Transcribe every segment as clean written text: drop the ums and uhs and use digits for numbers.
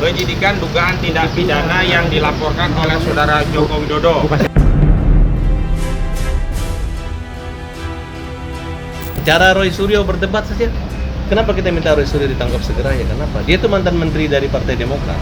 penyidikan dugaan tindak pidana yang dilaporkan oleh saudara Joko Widodo. Cara Roy Suryo berdebat saja. Kenapa kita minta Roy Suryo ditangkap segera ya? Kenapa? Dia itu mantan menteri dari Partai Demokrat.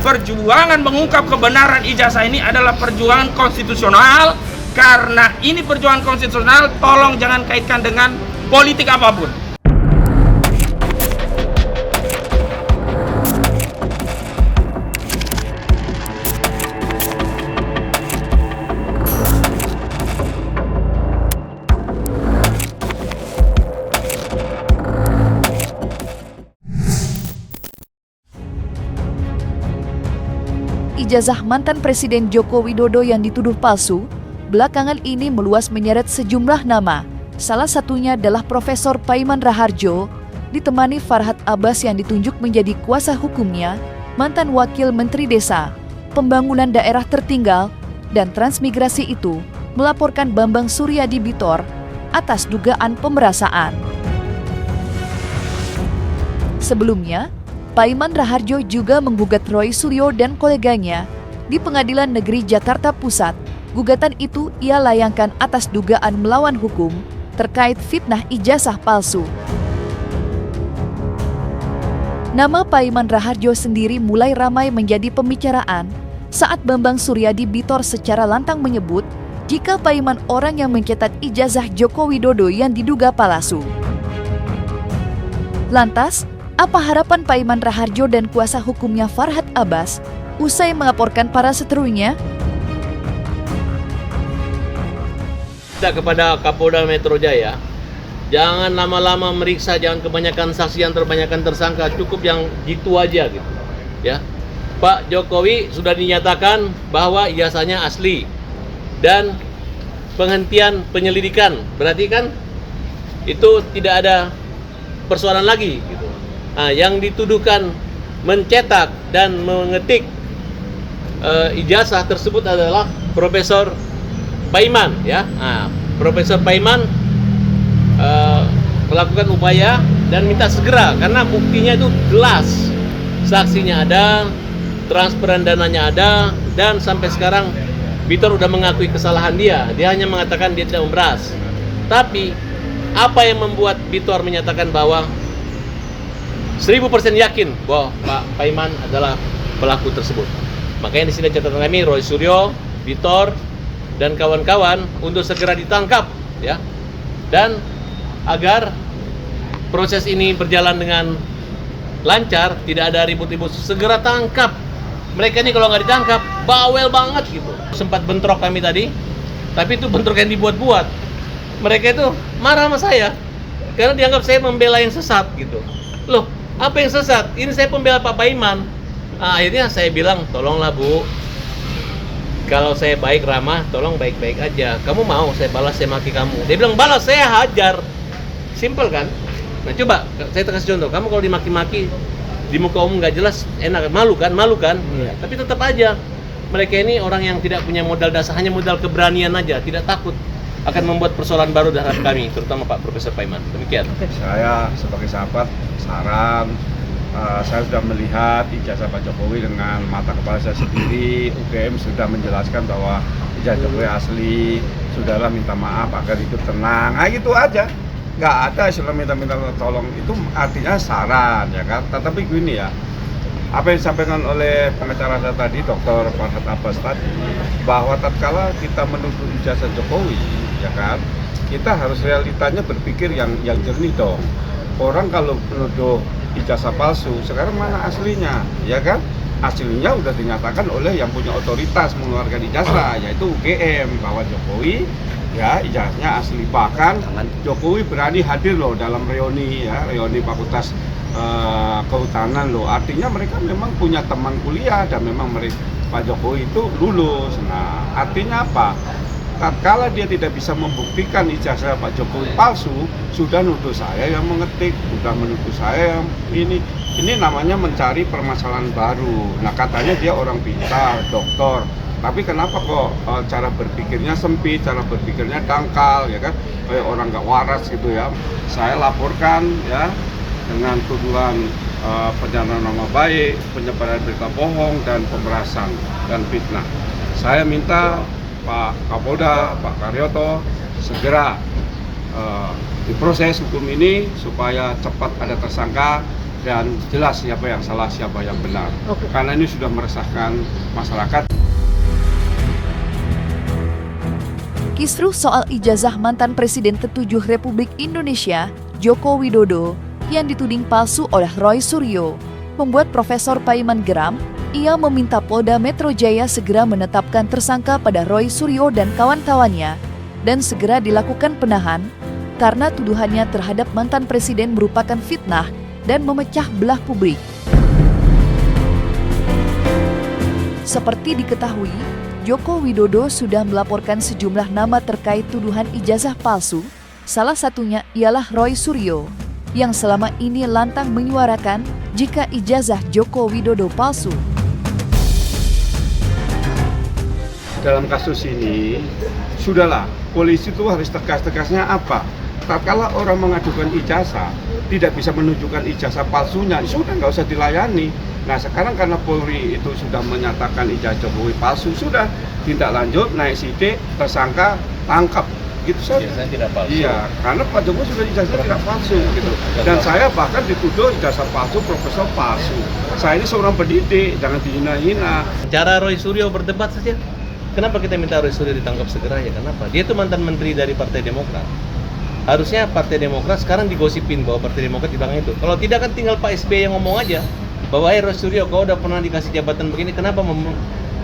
Perjuangan mengungkap kebenaran ijazah ini adalah perjuangan konstitusional. Karena ini perjuangan konstitusional, tolong jangan kaitkan dengan politik apapun. Ijazah mantan Presiden Joko Widodo yang dituduh palsu, belakangan ini meluas menyeret sejumlah nama. Salah satunya adalah Profesor Paiman Raharjo, ditemani Farhad Abbas yang ditunjuk menjadi kuasa hukumnya, mantan Wakil Menteri Desa, Pembangunan Daerah Tertinggal, dan Transmigrasi itu melaporkan Bambang Suryadi Bitor atas dugaan pemerasaan. Sebelumnya, Paiman Raharjo juga menggugat Roy Suryo dan koleganya di Pengadilan Negeri Jakarta Pusat. Gugatan itu ia layangkan atas dugaan melawan hukum terkait fitnah ijazah palsu. Nama Paiman Raharjo sendiri mulai ramai menjadi pembicaraan saat Bambang Suryadi Bitor secara lantang menyebut jika Paiman orang yang mencetak ijazah Joko Widodo yang diduga palsu. Lantas, apa harapan Paiman Raharjo dan kuasa hukumnya Farhad Abbas usai melaporkan para seterunya? Kepada Kapolda Metro Jaya, jangan lama-lama meriksa, jangan kebanyakan saksi yang terbanyakan tersangka, cukup yang gitu aja gitu. Ya. Pak Jokowi sudah dinyatakan bahwa ijazahnya asli dan penghentian penyelidikan, berarti kan itu tidak ada persoalan lagi gitu. Nah, yang dituduhkan mencetak dan mengetik ijazah tersebut adalah Profesor Paiman, ya. Nah, Profesor Paiman melakukan upaya dan minta segera karena buktinya itu jelas, saksinya ada, transferan dananya ada, dan sampai sekarang Bitor udah mengakui kesalahan dia. Dia hanya mengatakan dia tidak memeras. Tapi apa yang membuat Bitor menyatakan bahwa 1000% yakin bahwa Pak Paiman adalah pelaku tersebut? Makanya di sini catatan kami, Roy Suryo, Bitor, dan kawan-kawan untuk segera ditangkap, ya, dan agar proses ini berjalan dengan lancar, tidak ada ribut-ribut, segera tangkap. Mereka ini kalau nggak ditangkap, bawel banget gitu. Sempat bentrok kami tadi, tapi itu bentrok yang dibuat-buat. Mereka itu marah sama saya karena dianggap saya membela yang sesat gitu. Loh, apa yang sesat? Ini saya pembela Pak Paiman. Nah, akhirnya saya bilang, tolonglah Bu, kalau saya baik ramah, tolong baik-baik aja. Kamu mau saya balas, saya maki kamu? Dia bilang, balas, saya hajar. Simple kan? Nah coba, saya kasih contoh. Kamu kalau dimaki-maki di muka umum nggak jelas, enak, malu kan? Malu kan? Iya. Tapi tetap aja, mereka ini orang yang tidak punya modal dasar, hanya modal keberanian aja, tidak takut akan membuat persoalan baru terhadap kami, terutama Pak Profesor Paiman. Demikian. Saya sebagai sahabat, saran, saya sudah melihat ijazah Pak Jokowi dengan mata kepala saya sendiri. UGM sudah menjelaskan bahwa ijazah Jokowi asli. Sudahlah, minta maaf agar hidup tenang. Nah, gitu aja. Nggak ada istilah minta-minta tolong. Itu artinya saran, ya kan? Tetapi gini ya, apa yang disampaikan oleh pengacara saya tadi, Dr. Farhad Abbas tadi, bahwa tatkala kita menuduh ijazah Jokowi, ya kan, kita harus realitanya berpikir yang jernih dong. Orang kalau menuduh ijazah palsu, sekarang mana aslinya, ya kan? Aslinya udah dinyatakan oleh yang punya otoritas mengeluarkan ijazah, yaitu UGM, bahwa Jokowi ya ijazahnya asli. Bahkan Jokowi berani hadir loh dalam reuni, ya, reuni Fakultas Kehutanan loh. Artinya mereka memang punya teman kuliah dan memang mereka, Pak Jokowi itu lulus. Nah, artinya apa? Tatkala dia tidak bisa membuktikan ijazah Pak Jokowi palsu, sudah nuduh saya yang mengetik, sudah menuduh saya yang ini namanya mencari permasalahan baru. Nah, katanya dia orang pintar, doktor, tapi kenapa kok cara berpikirnya sempit, cara berpikirnya dangkal, ya kan, kayak orang nggak waras gitu ya. Saya laporkan ya dengan tuduhan pencemaran nama baik, penyebaran berita bohong, dan pemerasan dan fitnah. Saya minta Pak Kapolda, Pak Karyoto segera diproses hukum ini supaya cepat ada tersangka dan jelas siapa yang salah, siapa yang benar. Karena ini sudah meresahkan masyarakat. Kisruh soal ijazah mantan Presiden ke-7 Republik Indonesia, Joko Widodo, yang dituding palsu oleh Roy Suryo, membuat Profesor Paiman geram. Ia meminta Polda Metro Jaya segera menetapkan tersangka pada Roy Suryo dan kawan-kawannya dan segera dilakukan penahan karena tuduhannya terhadap mantan presiden merupakan fitnah dan memecah belah publik. Seperti diketahui, Joko Widodo sudah melaporkan sejumlah nama terkait tuduhan ijazah palsu, salah satunya ialah Roy Suryo, yang selama ini lantang menyuarakan jika ijazah Joko Widodo palsu. Dalam kasus ini, sudahlah, polisi itu harus tegas-tegasnya apa? Tatkala orang mengajukan ijazah, tidak bisa menunjukkan ijazah palsunya, sudah nggak usah dilayani. Nah sekarang karena Polri itu sudah menyatakan ijazah Jokowi palsu, sudah tindak lanjut, naik sidik, tersangka, tangkap, gitu saja. Ijazah tidak palsu. Iya, karena Pak Jokowi sudah ijazah tidak palsu, gitu. Dan saya bahkan dituduh ijazah palsu, profesor palsu. Saya ini seorang pendidik, jangan dihina-hina. Cara Roy Suryo berdebat saja. Kenapa kita minta Roy Suryo ditangkap segera ya? Kenapa? Dia itu mantan menteri dari Partai Demokrat. Harusnya Partai Demokrat sekarang digosipin bahwa Partai Demokrat di belakang itu. Kalau tidak kan tinggal Pak SBY yang ngomong aja bahwa Roy Suryo, kau udah pernah dikasih jabatan begini, kenapa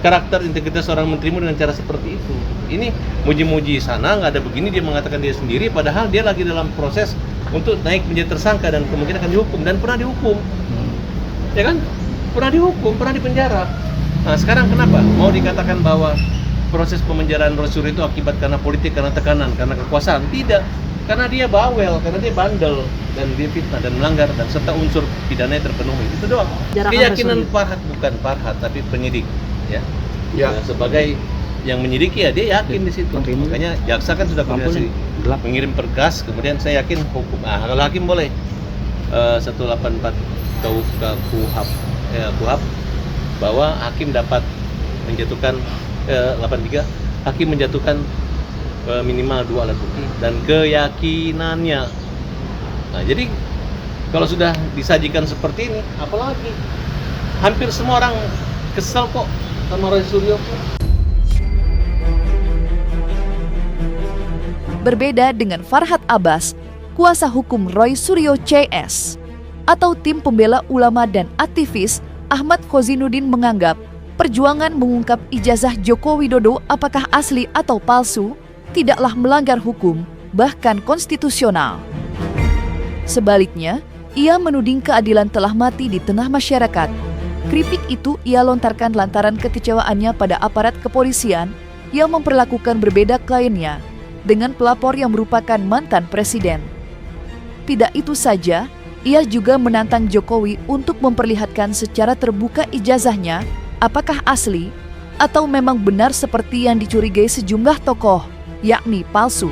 karakter integritas seorang menterimu dengan cara seperti itu? Ini muji-muji sana, nggak ada begini, dia mengatakan dia sendiri, padahal dia lagi dalam proses untuk naik menjadi tersangka dan kemungkinan akan dihukum dan pernah dihukum, ya kan? Pernah dihukum, pernah dipenjara. Nah sekarang kenapa mau dikatakan bahwa proses pemenjaraan Roy Suryo itu akibat karena politik, karena tekanan, karena kekuasaan? Tidak. Karena dia bawel, karena dia bandel, dan dia fitnah dan melanggar, dan serta unsur pidananya terpenuhi. Itu doang. Keyakinan Farhad, bukan Farhad, tapi penyidik, ya. Nah, sebagai yang menyidiki ya dia yakin di situ. Makanya jaksa kan sudah koordinasi mengirim berkas, kemudian saya yakin hukum. Kalau hakim boleh 184 KUHAP bahwa hakim dapat menjatuhkan 83 hakim menjatuhkan minimal 2 alat bukti dan keyakinannya. Nah, jadi kalau sudah disajikan seperti ini, apalagi hampir semua orang kesel kok sama Roy Suryo. Berbeda dengan Farhad Abbas, kuasa hukum Roy Suryo CS, atau tim pembela ulama dan aktivis Ahmad Khozinuddin menganggap perjuangan mengungkap ijazah Joko Widodo apakah asli atau palsu tidaklah melanggar hukum, bahkan konstitusional. Sebaliknya, ia menuding keadilan telah mati di tengah masyarakat. Kritik itu ia lontarkan lantaran kekecewaannya pada aparat kepolisian yang memperlakukan berbeda kliennya dengan pelapor yang merupakan mantan presiden. Tidak itu saja, ia juga menantang Jokowi untuk memperlihatkan secara terbuka ijazahnya apakah asli atau memang benar seperti yang dicurigai sejumlah tokoh, yakni palsu.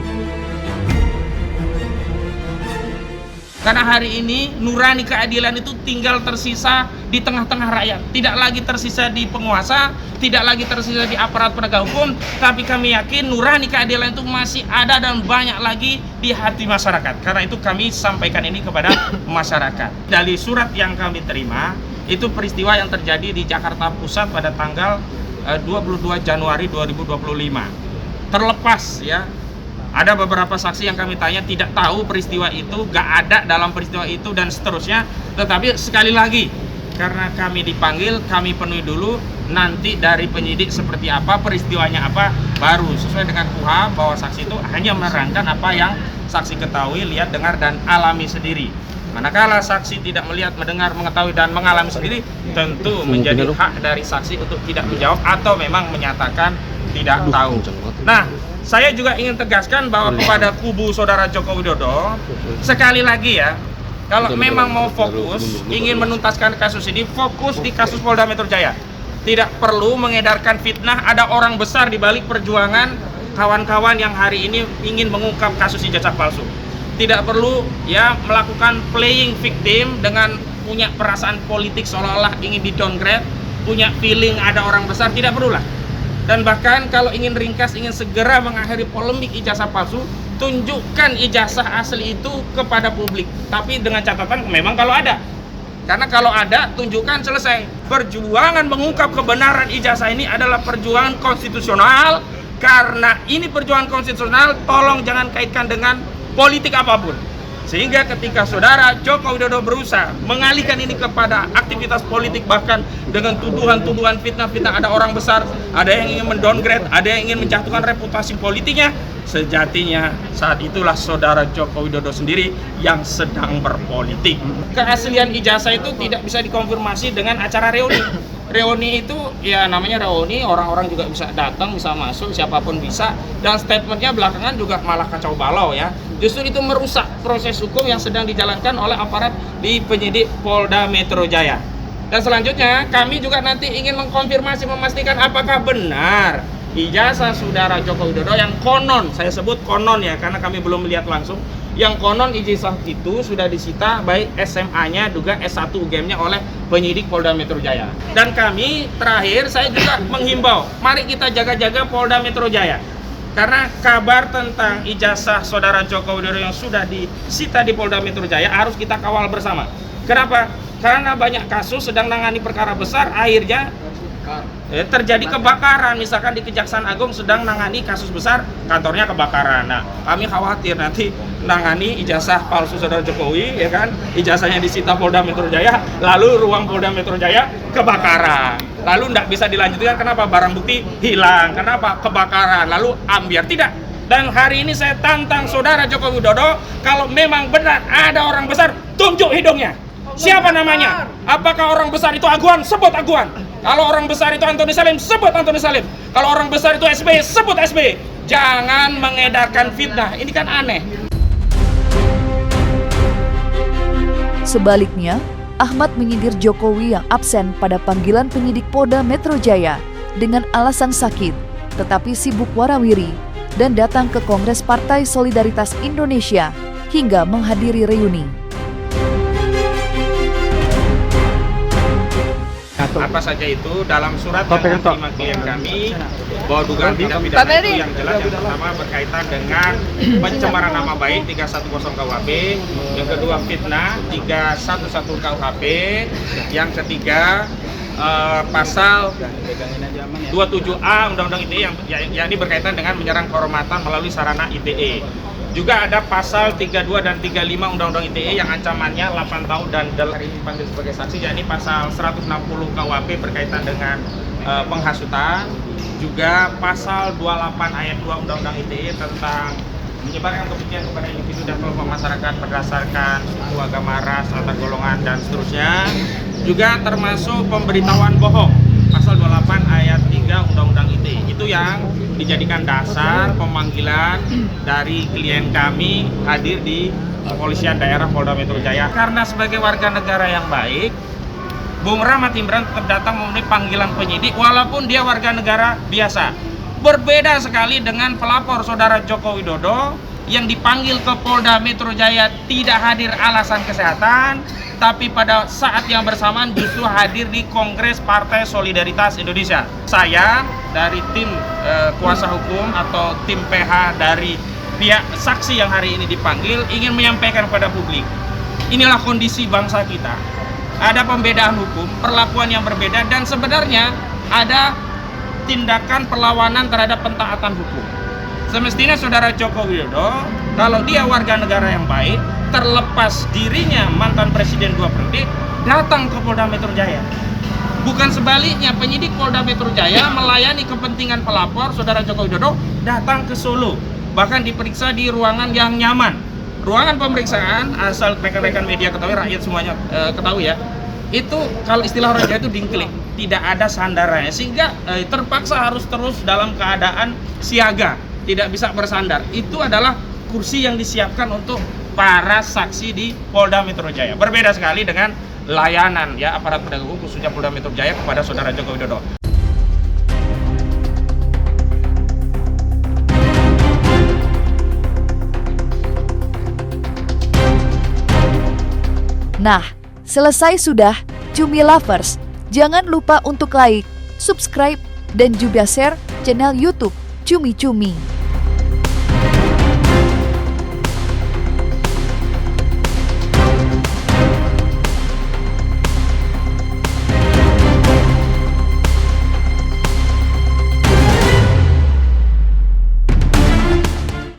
Karena hari ini nurani keadilan itu tinggal tersisa di tengah-tengah rakyat, tidak lagi tersisa di penguasa, tidak lagi tersisa di aparat penegak hukum, tapi kami yakin nurani keadilan itu masih ada dan banyak lagi di hati masyarakat. Karena itu kami sampaikan ini kepada masyarakat. Dari surat yang kami terima, itu peristiwa yang terjadi di Jakarta Pusat pada tanggal 22 Januari 2025. Terlepas ya, ada beberapa saksi yang kami tanya tidak tahu peristiwa itu, gak ada dalam peristiwa itu dan seterusnya. Tetapi sekali lagi, karena kami dipanggil, kami penuhi dulu, nanti dari penyidik seperti apa, peristiwanya apa, baru sesuai dengan KUHA bahwa saksi itu hanya menerangkan apa yang saksi ketahui, lihat, dengar, dan alami sendiri. Manakala saksi tidak melihat, mendengar, mengetahui, dan mengalami sendiri, tentu menjadi hak dari saksi untuk tidak menjawab atau memang menyatakan tidak tahu. Nah, saya juga ingin tegaskan bahwa kepada kubu saudara Joko Widodo, sekali lagi ya, kalau memang mau fokus, ingin menuntaskan kasus ini, fokus di kasus Polda Metro Jaya. Tidak perlu mengedarkan fitnah, ada orang besar di balik perjuangan kawan-kawan yang hari ini ingin mengungkap kasus ijazah palsu. tidak perlu ya melakukan playing victim dengan punya perasaan politik seolah-olah ingin di downgrade, punya feeling ada orang besar, tidak perlulah. Dan bahkan kalau ingin ringkas, ingin segera mengakhiri polemik ijazah palsu, tunjukkan ijazah asli itu kepada publik. Tapi dengan catatan memang kalau ada. Karena kalau ada, tunjukkan, selesai. Perjuangan mengungkap kebenaran ijazah ini adalah perjuangan konstitusional. Karena ini perjuangan konstitusional, tolong jangan kaitkan dengan politik apapun. Sehingga ketika saudara Joko Widodo berusaha mengalihkan ini kepada aktivitas politik, bahkan dengan tuduhan-tuduhan fitnah-fitnah, ada orang besar, ada yang ingin mendowngrade, ada yang ingin menjatuhkan reputasi politiknya, sejatinya saat itulah saudara Joko Widodo sendiri yang sedang berpolitik. Keaslian ijazah itu tidak bisa dikonfirmasi dengan acara reuni. Reuni itu ya namanya reuni, orang-orang juga bisa datang, bisa masuk, siapapun bisa. Dan statementnya belakangan juga malah kacau balau ya. Justru itu merusak proses hukum yang sedang dijalankan oleh aparat di penyidik Polda Metro Jaya. Dan selanjutnya kami juga nanti ingin mengkonfirmasi, memastikan apakah benar ijazah saudara Joko Widodo yang konon, saya sebut konon ya karena kami belum melihat langsung, yang konon ijazah itu sudah disita baik SMA-nya juga S1 UGM-nya oleh penyidik Polda Metro Jaya. Dan kami terakhir saya juga menghimbau, mari kita jaga-jaga Polda Metro Jaya. Karena kabar tentang ijazah saudara Joko Widodo yang sudah disita di Polda Metro Jaya harus kita kawal bersama. Kenapa? Karena banyak kasus sedang menangani perkara besar, akhirnya terjadi kebakaran. Misalkan di Kejaksaan Agung sedang menangani kasus besar, kantornya kebakaran. Nah, kami khawatir nanti menangani ijazah palsu saudara Jokowi, ya kan? Ijazahnya disita Polda Metro Jaya, lalu ruang Polda Metro Jaya kebakaran. Lalu tidak bisa dilanjutkan, kenapa? Barang bukti hilang, kenapa? Kebakaran, lalu ambiar. Tidak. Dan hari ini saya tantang saudara Joko Widodo, kalau memang benar ada orang besar, tunjuk hidungnya. Siapa namanya? Apakah orang besar itu Aguan? Sebut Aguan. Kalau orang besar itu Antoni Salim, sebut Antoni Salim. Kalau orang besar itu SBY, sebut SBY. Jangan mengedarkan fitnah, ini kan aneh. Sebaliknya, Ahmad menyindir Jokowi yang absen pada panggilan penyidik Polda Metro Jaya dengan alasan sakit, tetapi sibuk warawiri dan datang ke Kongres Partai Solidaritas Indonesia hingga menghadiri reuni. Apa saja itu dalam surat yang diterima klien kami bahwa dugaan tindak pidana itu yang jelas yang pertama berkaitan dengan pencemaran nama baik 310 KUHP, yang kedua fitnah 311 KUHP, yang ketiga pasal 27A Undang-Undang ITE yang ini berkaitan dengan menyerang kehormatan melalui sarana ITE. Juga ada pasal 32 dan 35 Undang-Undang ITE yang ancamannya 8 tahun dan dipanggil sebagai saksi, yakni pasal 160 KUHP berkaitan dengan penghasutan. Juga pasal 28 ayat 2 Undang-Undang ITE tentang menyebarkan kebencian kepada individu dan kelompok masyarakat berdasarkan suku, agama, ras, antar golongan, dan seterusnya. Juga termasuk pemberitahuan bohong, pasal 28 ayat 3 Undang-Undang ITE. Itu yang dijadikan dasar pemanggilan dari klien kami hadir di Kepolisian Daerah Polda Metro Jaya. Karena sebagai warga negara yang baik, Bung Rahmat Imran tetap datang memenuhi panggilan penyidik walaupun dia warga negara biasa. Berbeda sekali dengan pelapor saudara Joko Widodo yang dipanggil ke Polda Metro Jaya tidak hadir alasan kesehatan, tapi pada saat yang bersamaan justru hadir di Kongres Partai Solidaritas Indonesia. Saya dari tim kuasa hukum atau tim PH dari pihak saksi yang hari ini dipanggil ingin menyampaikan kepada publik, inilah kondisi bangsa kita. Ada pembedaan hukum, perlakuan yang berbeda, dan sebenarnya ada tindakan perlawanan terhadap pentaatan hukum. Semestinya saudara Joko Widodo, kalau dia warga negara yang baik, terlepas dirinya mantan presiden 2 periode, datang ke Polda Metro Jaya. Bukan sebaliknya, penyidik Polda Metro Jaya melayani kepentingan pelapor saudara Joko Widodo datang ke Solo, bahkan diperiksa di ruangan yang nyaman. Ruangan pemeriksaan, asal rekan-rekan media ketahui, rakyat semuanya ketahui ya, itu kalau istilah orang Jawa itu dingklik, tidak ada sandarannya, sehingga terpaksa harus terus dalam keadaan siaga, tidak bisa bersandar. Itu adalah kursi yang disiapkan untuk para saksi di Polda Metro Jaya. Berbeda sekali dengan layanan ya aparat penegak hukum khususnya Polda Metro Jaya kepada saudara Joko Widodo. Nah, selesai sudah, Cumi Lovers. Jangan lupa untuk like, subscribe, dan juga share channel YouTube Cumi Cumi.